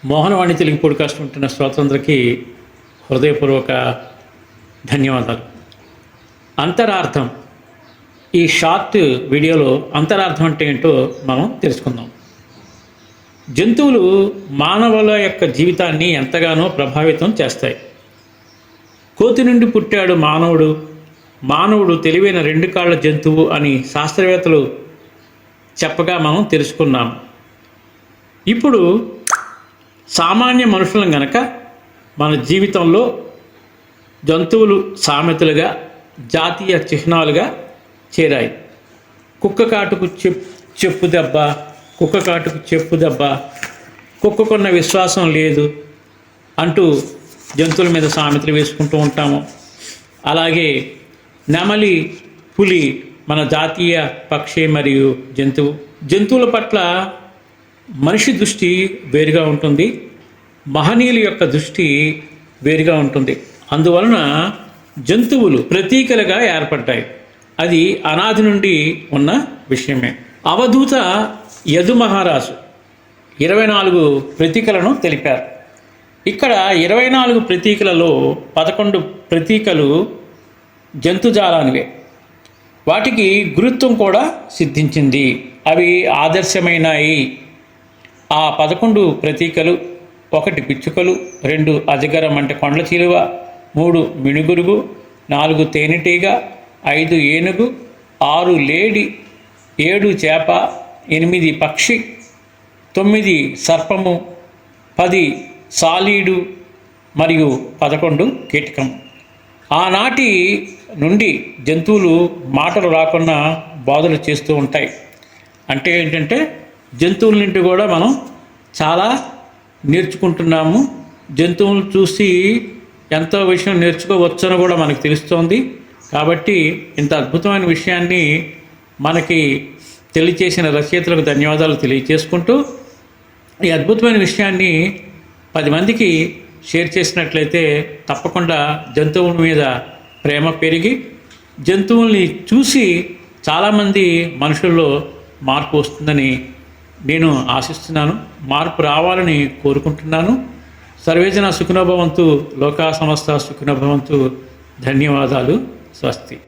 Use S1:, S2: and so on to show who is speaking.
S1: Mohanavani Telugu podcast ఉంటున్న శ్రోతలందరికీ హృదయపూర్వక ధన్యవాదాలు. అంతరార్థం, ఈ షార్ట్ వీడియోలో అంతరార్థం అంటే ఏంటో మనం తెలుసుకుందాం. జంతువులు మానవుల యొక్క జీవితాన్ని ఎంతగానో ప్రభావితం చేస్తాయి. కోతి నుండి పుట్టాడు మానవుడు, మానవుడు తెలివైన 2 కాళ్ళ జంతువు అని శాస్త్రవేత్తలు చెప్పగా మనం తెలుసుకున్నాం. ఇప్పుడు సామాన్య మనుషులను గనక మన జీవితంలో జంతువులు సామెతలుగా, జాతీయ చిహ్నాలుగా చేరాయి. కుక్క కాటుకు చెప్పు దెబ్బ, కుక్క కాటుకు చెప్పు దెబ్బ, కుక్కకున్న విశ్వాసం లేదు అంటూ జంతువుల మీద సామెతలు వేసుకుంటూ ఉంటాము. అలాగే నెమలి, పులి మన జాతీయ పక్షి మరియు జంతువుల పట్ల మనిషి దృష్టి వేరుగా ఉంటుంది, మహనీయుల యొక్క దృష్టి వేరుగా ఉంటుంది. అందువలన జంతువులు ప్రతీకలుగా ఏర్పడ్డాయి. అది అనాది నుండి ఉన్న విషయమే. అవధూత యదు మహారాజు 24 ప్రతీకలను తెలిపారు. ఇక్కడ 24 ప్రతీకలలో 11 ప్రతీకలు జంతుజాలానివే. వాటికి గురుత్వం కూడా సిద్ధించింది. అవి ఆదర్శమైనవి. ఆ 11 ప్రతీకలు: 1 పిచ్చుకలు, 2 అజగరం అంటే కొండల చిలువ, 3 మినుగురుగు, 4 తేనెటీగ, 5 ఏనుగు, 6 లేడి, 7 చేప, 8 పక్షి, 9 సర్పము, 10 సాలీడు మరియు 11 కీటకం. ఆనాటి నుండి జంతువులు మాటలు రాకుండా బాధలు చేస్తూ ఉంటాయి. అంటే ఏంటంటే జంతువుల నుండి కూడా మనం చాలా నేర్చుకుంటున్నాము. జంతువులను చూసి ఎంతో విషయం నేర్చుకోవచ్చని కూడా మనకు తెలుస్తోంది. కాబట్టి ఇంత అద్భుతమైన విషయాన్ని మనకి తెలియచేసిన రచయితలకు ధన్యవాదాలు తెలియచేసుకుంటూ, ఈ అద్భుతమైన విషయాన్ని 10 మందికి షేర్ చేసినట్లయితే తప్పకుండా జంతువుల మీద ప్రేమ పెరిగి జంతువుల్ని చూసి చాలామంది మనుషుల్లో మార్పు వస్తుందని నేను ఆశిస్తున్నాను. మార్పు రావాలని కోరుకుంటున్నాను. సర్వేజన సుఖినో భవంతు, లోకా సమస్త సుఖినో భవంతు. ధన్యవాదాలు. స్వస్తి.